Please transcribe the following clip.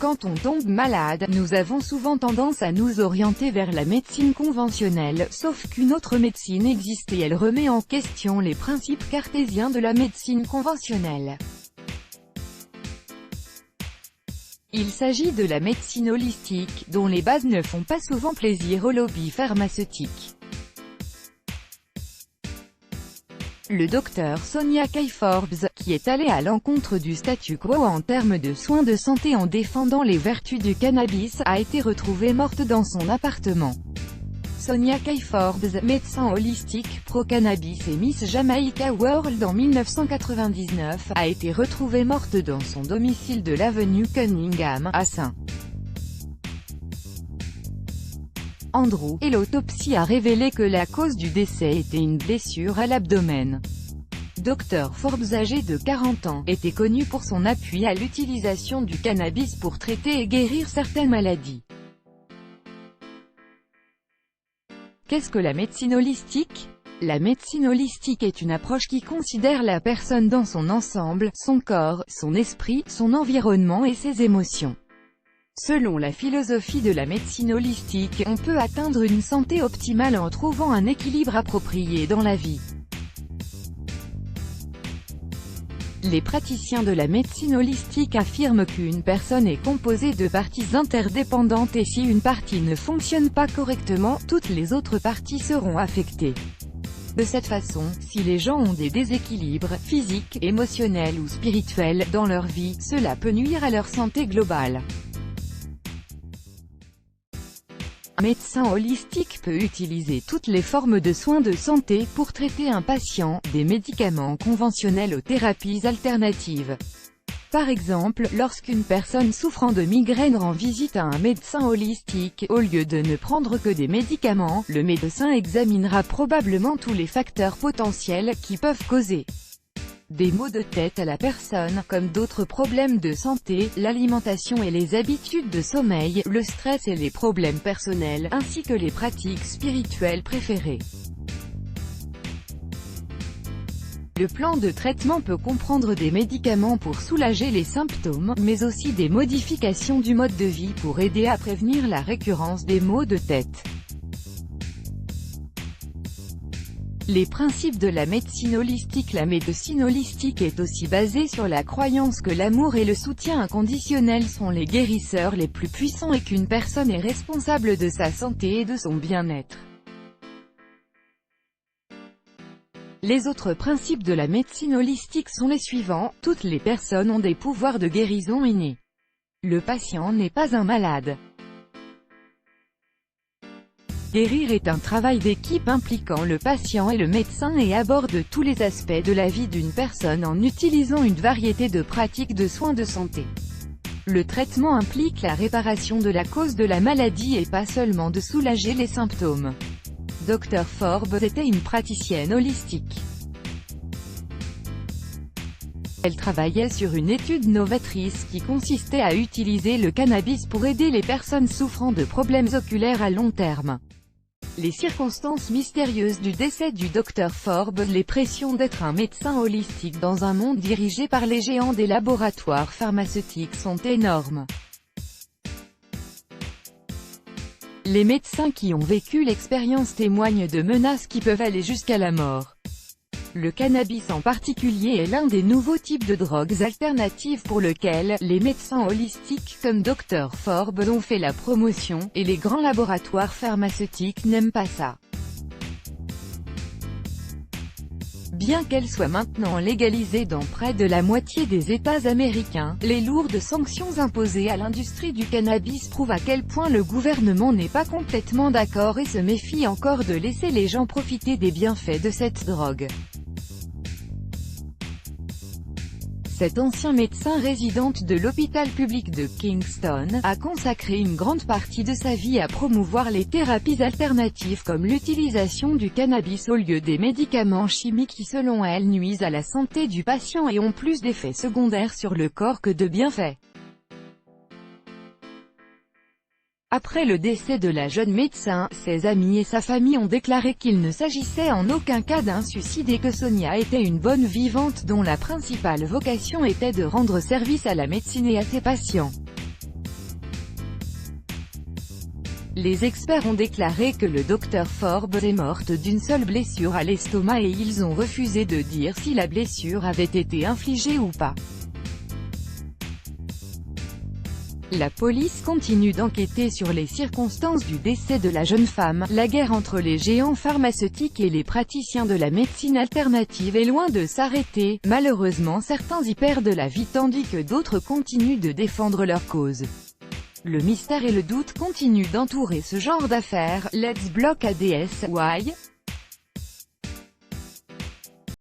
Quand on tombe malade, nous avons souvent tendance à nous orienter vers la médecine conventionnelle, sauf qu'une autre médecine existe et elle remet en question les principes cartésiens de la médecine conventionnelle. Il s'agit de la médecine holistique, dont les bases ne font pas souvent plaisir aux lobbies pharmaceutiques. Le docteur Sonia Kay-Forbes, qui est allée à l'encontre du statu quo en termes de soins de santé en défendant les vertus du cannabis, a été retrouvée morte dans son appartement. Sonia Kay-Forbes, médecin holistique, pro-cannabis et Miss Jamaica World en 1999, a été retrouvée morte dans son domicile de l'avenue Cunningham, à St. Andrew, et l'autopsie a révélé que la cause du décès était une blessure à l'abdomen. Dr Forbes, âgé de 40 ans, était connu pour son appui à l'utilisation du cannabis pour traiter et guérir certaines maladies. Qu'est-ce que la médecine holistique? La médecine holistique est une approche qui considère la personne dans son ensemble, son corps, son esprit, son environnement et ses émotions. Selon la philosophie de la médecine holistique, on peut atteindre une santé optimale en trouvant un équilibre approprié dans la vie. Les praticiens de la médecine holistique affirment qu'une personne est composée de parties interdépendantes et si une partie ne fonctionne pas correctement, toutes les autres parties seront affectées. De cette façon, si les gens ont des déséquilibres, physiques, émotionnels ou spirituels, dans leur vie, cela peut nuire à leur santé globale. Un médecin holistique peut utiliser toutes les formes de soins de santé pour traiter un patient, des médicaments conventionnels aux thérapies alternatives. Par exemple, lorsqu'une personne souffrant de migraine rend visite à un médecin holistique, au lieu de ne prendre que des médicaments, le médecin examinera probablement tous les facteurs potentiels qui peuvent causer des maux de tête à la personne, comme d'autres problèmes de santé, l'alimentation et les habitudes de sommeil, le stress et les problèmes personnels, ainsi que les pratiques spirituelles préférées. Le plan de traitement peut comprendre des médicaments pour soulager les symptômes, mais aussi des modifications du mode de vie pour aider à prévenir la récurrence des maux de tête. Les principes de la médecine holistique. La médecine holistique est aussi basée sur la croyance que l'amour et le soutien inconditionnel sont les guérisseurs les plus puissants et qu'une personne est responsable de sa santé et de son bien-être. Les autres principes de la médecine holistique sont les suivants: toutes les personnes ont des pouvoirs de guérison innés. Le patient n'est pas un malade. Guérir est un travail d'équipe impliquant le patient et le médecin et aborde tous les aspects de la vie d'une personne en utilisant une variété de pratiques de soins de santé. Le traitement implique la réparation de la cause de la maladie et pas seulement de soulager les symptômes. Dr Forbes était une praticienne holistique. Elle travaillait sur une étude novatrice qui consistait à utiliser le cannabis pour aider les personnes souffrant de problèmes oculaires à long terme. Les circonstances mystérieuses du décès du Dr Forbes, les pressions d'être un médecin holistique dans un monde dirigé par les géants des laboratoires pharmaceutiques sont énormes. Les médecins qui ont vécu l'expérience témoignent de menaces qui peuvent aller jusqu'à la mort. Le cannabis en particulier est l'un des nouveaux types de drogues alternatives pour lequel les médecins holistiques comme Dr Forbes ont fait la promotion, et les grands laboratoires pharmaceutiques n'aiment pas ça. Bien qu'elle soit maintenant légalisée dans près de la moitié des États américains, les lourdes sanctions imposées à l'industrie du cannabis prouvent à quel point le gouvernement n'est pas complètement d'accord et se méfie encore de laisser les gens profiter des bienfaits de cette drogue. Cet ancien médecin résidente de l'hôpital public de Kingston a consacré une grande partie de sa vie à promouvoir les thérapies alternatives comme l'utilisation du cannabis au lieu des médicaments chimiques qui selon elle nuisent à la santé du patient et ont plus d'effets secondaires sur le corps que de bienfaits. Après le décès de la jeune médecin, ses amis et sa famille ont déclaré qu'il ne s'agissait en aucun cas d'un suicide et que Sonia était une bonne vivante dont la principale vocation était de rendre service à la médecine et à ses patients. Les experts ont déclaré que le Dr Forbes est morte d'une seule blessure à l'estomac et ils ont refusé de dire si la blessure avait été infligée ou pas. La police continue d'enquêter sur les circonstances du décès de la jeune femme. La guerre entre les géants pharmaceutiques et les praticiens de la médecine alternative est loin de s'arrêter. Malheureusement, certains y perdent la vie tandis que d'autres continuent de défendre leur cause. Le mystère et le doute continuent d'entourer ce genre d'affaires. Let's block ADS. Why?